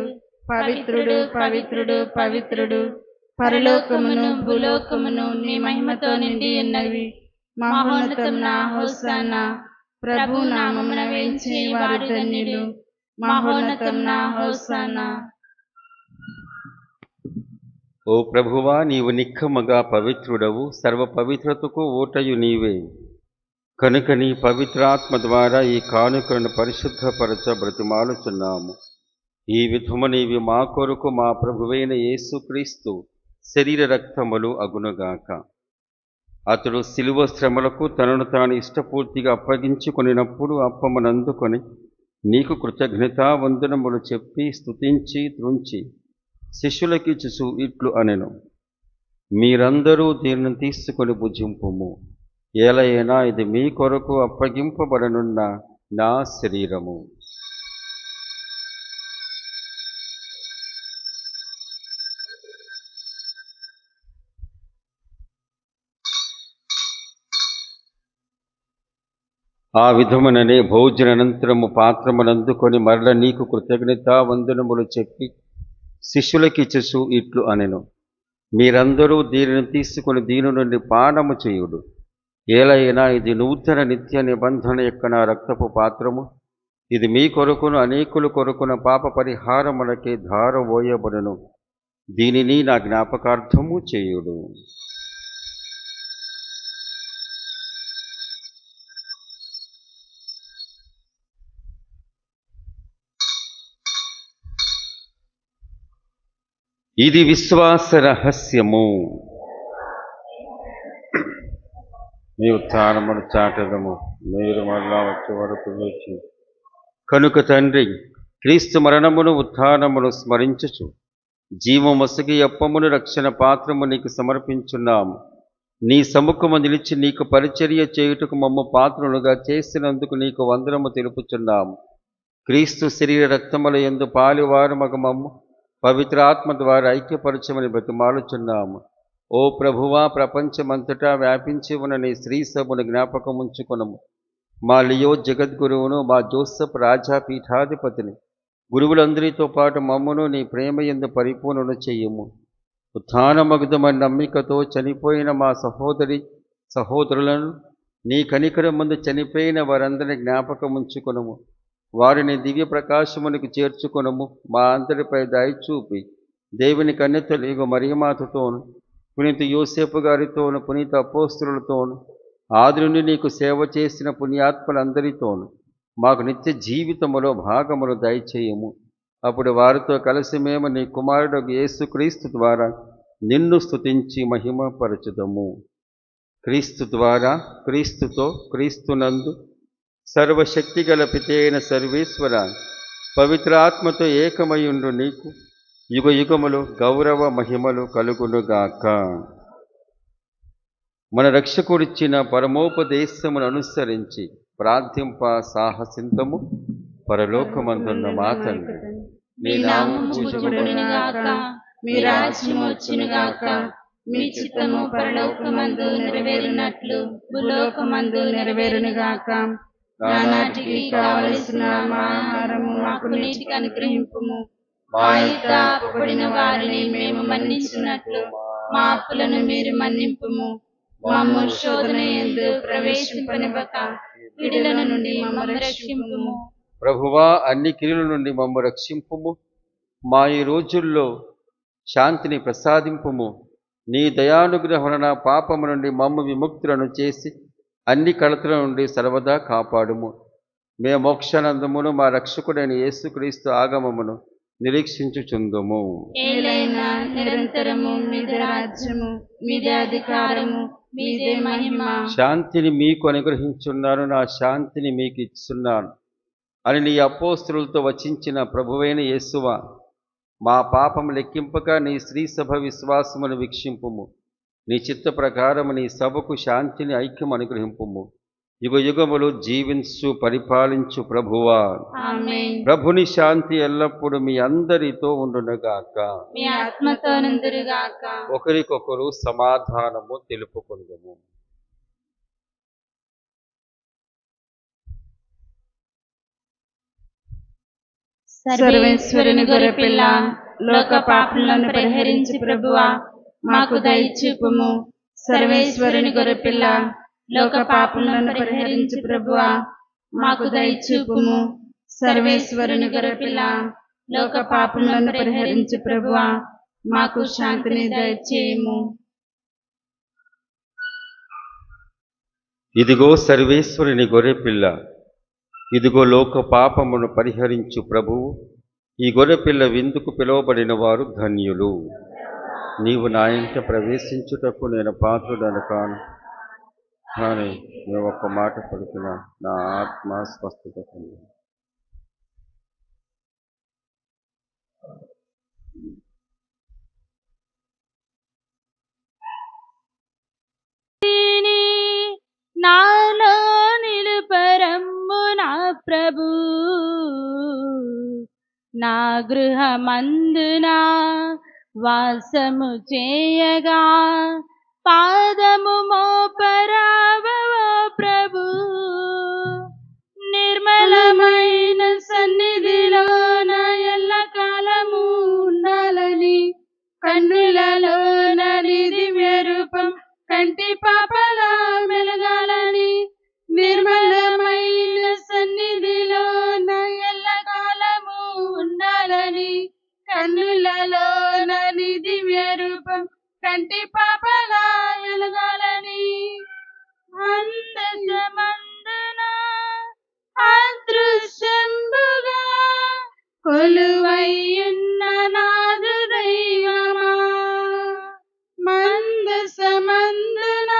పవిత్రుడు, పవిత్రుడు, పవిత్రుడు, పరలోకమును భూలోకమును నీ మహిమతో నిండి ఉన్నవి. మహోన్నతమున హోసన్నా. ప్రభు నామమున వేంచే వారు ధన్యులు. మహోన్నతమున హోసన్నా. ఓ ప్రభువా, నీవు నిక్కముగా పవిత్రుడవు, సర్వ పవిత్రతకు ఊటయు నీవే. కనుక నీ పవిత్రాత్మ ద్వారా ఈ కానుకలను పరిశుద్ధపరచ బ్రతిమాలుచున్నాము. ఈ విధము నీవి మా కొరకు మా ప్రభువైన యేసుక్రీస్తు శరీర రక్తములు అగునుగాక. అతడు శిలువ శ్రమలకు తనను తాను ఇష్టపూర్తిగా అప్పగించుకొనినప్పుడు అప్పమునందుకొని నీకు కృతజ్ఞతావందనములు చెప్పి స్తుతించి త్రుంచి శిష్యులకిచ్చుచు ఇట్లు అనెను, మీరందరూ దీనిని తీసుకొని భుజింపుము. ఏలైనా ఇది మీ కొరకు అప్పగింపబడనున్న నా శరీరము. ఆ విధముననే భోజనానంతరము పాత్రమునందుకొని మరల నీకు కృతజ్ఞతావందనములు చెప్పి శిష్యులకిచ్చుచు ఇట్లు అనెను, మీరందరూ దీనిని తీసుకొని దీని నుండి పానము చేయుడు. ఏలైనా ఇది నూతన నిత్య నిబంధన యొక్క నా రక్తపు పాత్రము. ఇది మీ కొరకును అనేకుల కొరకున పాప పరిహారములకే ధారవోయబడును. దీనిని నా జ్ఞాపకార్థము చేయుడు. ఇది విశ్వాస రహస్యము. మీ ఉత్థానమును చాటదము, మీరు మరలా వచ్చే వరకు వేచి. కనుక తండ్రి, క్రీస్తు మరణమును ఉత్థానమును స్మరించుచు జీవమొసగి అప్పమును రక్షణ పాత్రము నీకు సమర్పించున్నాము. నీ సముఖము నిలిచి నీకు పరిచర్య చేయుటకు మమ్మ పాత్రులుగా చేసినందుకు నీకు వందనము తెలుపుచున్నాము. క్రీస్తు శరీర రక్తముల యందు పాలివారు మగ మమ్ము పవిత్రాత్మ ద్వారా ఐక్యపరచమని బ్రతిమాలుచున్నాము. ఓ ప్రభువా, ప్రపంచమంతటా వ్యాపించి ఉన్న నీ శ్రీ సభను జ్ఞాపకముంచుకొనము. మా లియో జగద్గురువును, మా జోసెఫ్ రాజా పీఠాధిపతిని, గురువులందరితో పాటు మమ్మను నీ ప్రేమ యందు పరిపూర్ణను చెయ్యము. ఉత్థానమగుదమని నమ్మికతో చనిపోయిన మా సహోదరులను నీ కనికరమందు చనిపోయిన వారందరినీ జ్ఞాపకముంచుకొనము. వారిని దివ్య ప్రకాశమునికి చేర్చుకొనము. మా అందరిపై దయ చూపి దేవుని కన్యతలిగు మరియమాతతోను, పునీత యోసేపు గారితోను, పునీత అపోస్తలులతోను, ఆది నుండి నీకు సేవ చేసిన పుణ్యాత్మలందరితోను మాకు నిత్య జీవితములో భాగములు దయచేయము. అప్పుడు వారితో కలిసి మేము నీ కుమారుడు యేసుక్రీస్తు ద్వారా నిన్ను స్తుతించి మహిమపరచుదము. క్రీస్తు ద్వారా, క్రీస్తుతో, క్రీస్తునందు సర్వశక్తిగల పితైన సర్వేశ్వర పవిత్రాత్మతో ఏకమయుండు నీకు యుగ యుగములు గౌరవ మహిమలు కలుగునుగాక. మన రక్షకుడిచ్చిన పరమోపదేశమును అనుసరించి ప్రార్థింప సాహసింతము. పరలోకమందున్న మా తండ్రి, మీ నామము పూజించబడునుగాక, మీ రాజ్యము వచ్చునుగాక, మీ చిత్తము పరలోకమందు నెరవేరునట్లు భూలోకమందు నెరవేరునుగాక. నానాటికి కావలసిన మా ఆహారము మాకు నీటికి అనుగ్రహింపుము. మా యొక్క అప్పుబడిన వారిని మేము మన్నించినట్లు మా అప్పులను మీరు మన్నింపుము. మమ్ము శోధన యందు ప్రవేశింపనివ్వక కీడుల నుండి మమ్ము రక్షింపుము. ప్రభువా, అన్ని కీడుల నుండి మమ్ము రక్షింపుము. మా ఈ రోజుల్లో శాంతిని ప్రసాదింపుము. నీ దయానుగ్రహం వలన పాపము నుండి మమ్ము విముక్తులను చేసి అన్ని కలతల నుండి సర్వదా కాపాడుము. మేము మోక్షానందమును మా రక్షకుడైన యేసుక్రీస్తు ఆగమమును నిరీక్షించుచుందుము. ఏలైనా నిరంతరము మీదే రాజ్యము, మీదే అధికారము, మీదే మహిమ. శాంతిని మీకు అనుగ్రహించున్నాను, నా శాంతిని మీకు ఇస్తున్నాను అని నీ అపోస్తలులతో వచించిన ప్రభువైన యేసువా, మా పాపము లెక్కింపక నీ శ్రీ సభ విశ్వాసమును వీక్షింపుము. నీ చిత్త ప్రకారము నీ సభకు శాంతిని ఐక్యం అనుగ్రహింపుము. యుగ యుగములు జీవించు పరిపాలించు ప్రభువా, ఆమేన్. ప్రభుని శాంతి ఎల్లప్పుడూ మీ అందరితో ఉండునుగాక. మీ ఆత్మతో నుందురుగాక. ఒకరికొకరు సమాధానము తెలుపుకుందుము. సర్వేశ్వరుని గొర్రెపిల్ల, లోక పాపములను పరిహరించి ప్రభువా మాకు దయచూపుము. సర్వేశ్వరుని గొర్రెపిల్ల, లోక పాపములను పరిహరించి ప్రభువా మాకు దయచూపుము. సర్వేశ్వరుని గొర్రెపిల్ల, లోక పాపములను పరిహరించి ప్రభువా మాకు శాంతిని దయచేయము. ఇదిగో సర్వేశ్వరుని గొర్రెపిల్ల, ఇదిగో లోక పాపమును పరిహరించు ప్రభువు. ఈ గొర్రెపిల్ల విందుకు పిలువబడిన వారు ధన్యులు. నీవు నా ఇంట ప్రవేశించుటకు నేను పాత్రుడను కాను, కానీ నేను ఒక్క మాట పలుకున నా ఆత్మ స్వస్థత పొంది. నాలో నిలుపరమ్ము నా ప్రభు, నా గృహమందున వాసము చేయగా పాదము మోపరావో ప్రభు. నిర్మలమైన సన్నిధిలో నా ఎల్ల కాలము ఉండాలని కన్నులలో నది దివ్య రూపం కంటి పాపలా మెలగాలని. నిర్మలమైన సన్నిధిలో నా ఎల్ల కాలము ఉండాలని కన్నులలో నది దివ్య రూపం కంటి పాపలా మెలగాలని. అందసమందున అదృశ్యంబుగా కొలువైయున్న నాదు దైవమా, మందసమందున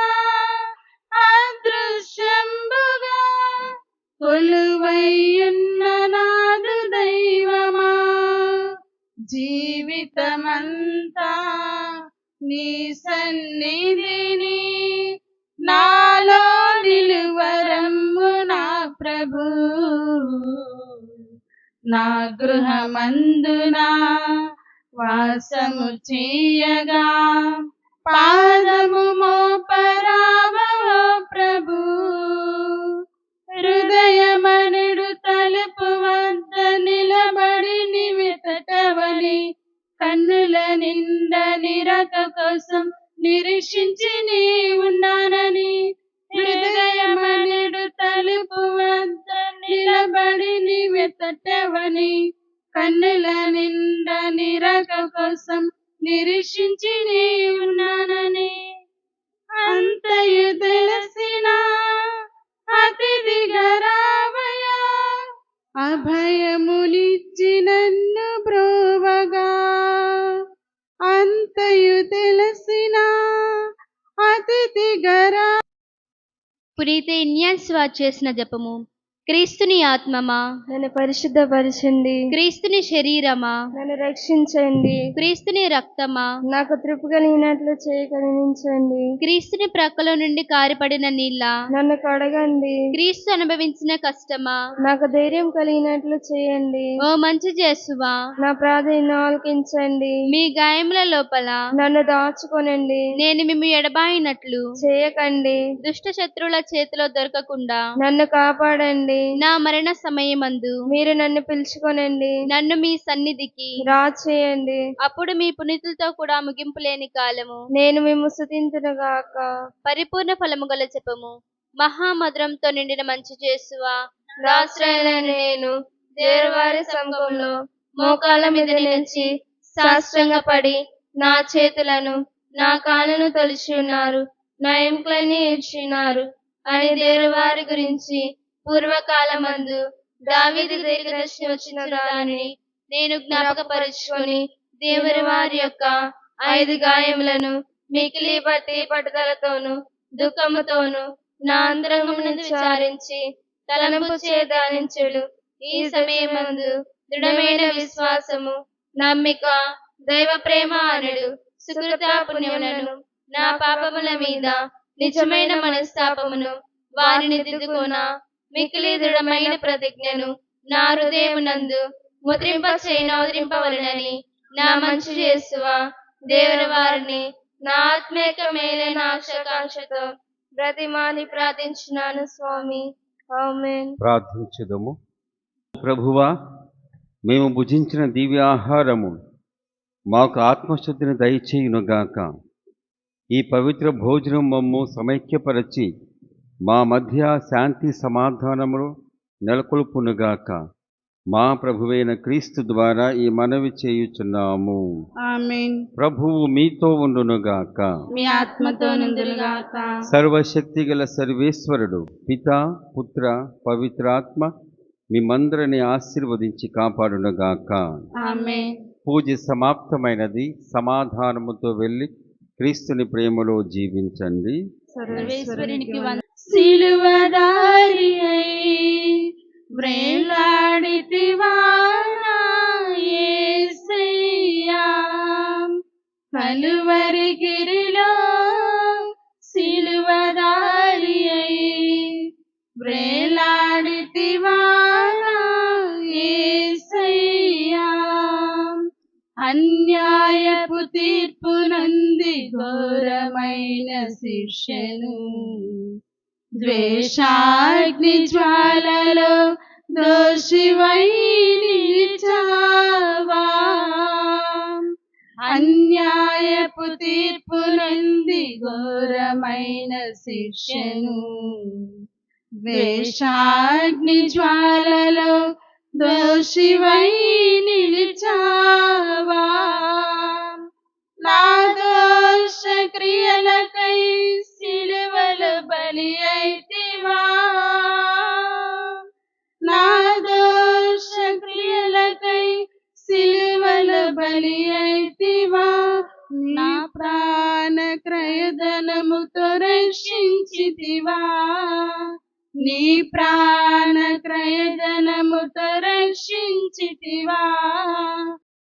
అదృశ్యంబుగా కొలువైయున్న నాదు దైవమా. జీవితమంతా నీ సన్నిధిని నాలో నిలువరమ్ము నా ప్రభు. నా గృహమందున వాసము చేయగా పాదము మోపరావో ప్రభు. హృదయమనుడు తలుపు వద్ద నిలబడి నివెతటవని కన్నుల నిండా నిరక కోసం నిరీక్షించి నీ ఉన్నానని. హృదయమనుడు తలుపు వద్ద నిలబడి నివెతటవని కన్నుల నిండా నిరక కోసం నిరీక్షించి నీ ఉన్నానని. అంతయు తెలిసిన అతిథిగా రావయ్యా, అభయమునిచ్చి నన్ను బ్రోవగా. అంతయు తెలిసిన అతిథిగా పునీత ఇన్యాన్స్ వారు చేసిన జపము. క్రీస్తుని ఆత్మమా, నన్ను పరిశుద్ధపరచండి. క్రీస్తుని శరీరమా, నన్ను రక్షించండి. క్రీస్తుని రక్తమా, నాకు తృప్తి కలిగినట్లు చేయగలిగించండి. క్రీస్తుని ప్రక్కల నుండి కారిపడిన నీళ్ళ, నన్ను కడగండి. క్రీస్తు అనుభవించిన కష్టమా, నాకు ధైర్యం కలిగినట్లు చేయండి. ఓ మంచి జేసువా, నా ప్రార్థన ఆలకించండి. మీ గాయముల లోపల నన్ను దాచుకొనండి. నేను మిమ్ము ఎడబాయినట్లు చేయకండి. దుష్ట శత్రువుల చేతిలో దొరకకుండా నన్ను కాపాడండి. నా మరణ సమయమందు మీరు నన్ను పిలుచుకొనండి. నన్ను మీ సన్నిధికి రాచేయండి. అప్పుడు మీ పునీతులతో కూడా ముగింపు లేని కాలము నేను మిమ్ము స్తుతింతునుగాక. పరిపూర్ణ ఫలము గల జపము. మహామధురంతో నిండిన మంచి జేసువా, దాసుడైన నేను దేవవారి సంఘంలో మోకాళ్ళ మీద నిలిచి సాష్టాంగపడి నా చేతులను నా కాళ్ళను తొలిచి ఉన్నారు, నా ఎముకలన్నీ ఇచ్చినారు అని దేవవారి గురించి పూర్వకాలమందు దావీదు దీర్ఘదర్శి వచ్చిన దానిని నేను జ్ఞాపకపరుచుకొని దేవుని వారి యొక్క 5 గాయములను మికిలి బట్టి పట్టుదలతోను దుఃఖముతోను నా అంతరంగమును విచారించి తలంపు చేదానించుడు. ఈ సమయమందు దృఢమైన విశ్వాసము, నమ్మిక, దైవ ప్రేమ అనుడు సుకృత పుణ్యములను నా పాపముల మీద నిజమైన మనస్తాపమును వారిని దిద్దుకొన మికిలి దృఢమైన ప్రతిజ్ఞను నా హృదయమునందు ముద్రింపవలెనని నా మంచి యేసువా దేవుని వారిని నా ఆత్మీక మేలైన ఆశకాంక్షతో బ్రతిమాలి ప్రార్థించున్నాను స్వామి. ఆమేన్. ప్రార్థించుదము. ప్రభువా, మేము భుజించిన దివ్యాహారము మాకు ఆత్మశుద్ధిని దయచేయునుగాక. ఈ పవిత్ర భోజనం మమ్ము సమైక్యపరచి మా మధ్య శాంతి సమాధానములు నెలకొల్పునుగాక. మా ప్రభువైన క్రీస్తు ద్వారా ఈ మనవి చేయుచున్నాము. ఆమేన్. ప్రభువు మీతో ఉండునుగాక. మీ ఆత్మతో నుండునుగాక. సర్వశక్తి గల సర్వేశ్వరుడు పితా, పుత్ర, పవిత్రాత్మ మిమ్మందరిని ఆశీర్వదించి కాపాడునుగాక. ఆమేన్. పూజ సమాప్తమైనది. సమాధానముతో వెళ్ళి క్రీస్తుని ప్రేమలో జీవించండి. సర్వేశ్వరునికి సిలువదారి వ్రేలాడితివా నా యేసయ్యా, కలువరి గిరిలో సిలువదారి వ్రేలాడితివా నా యేసయ్యా, అన్యాయపు తీర్పు నంది ఘోరమైన శిక్షను ద్వేషాగ్ని జ్వాలలో దోషివై నిలిచావా, అన్యాయపు తీర్పు నంది ఘోరమైన శిక్షను ద్వేషాగ్ని జ్వాలలో దోషివై నిలిచావా, నా దోష క్రియలకై సిలువలు బలి అయితివా, నా దోష క్రియలకై సిలువలు బలి అయితివా, నా ప్రాణ క్రయధనముతో రక్షించితివా, నీ ప్రాణ క్రయధనముతో రక్షించితివా,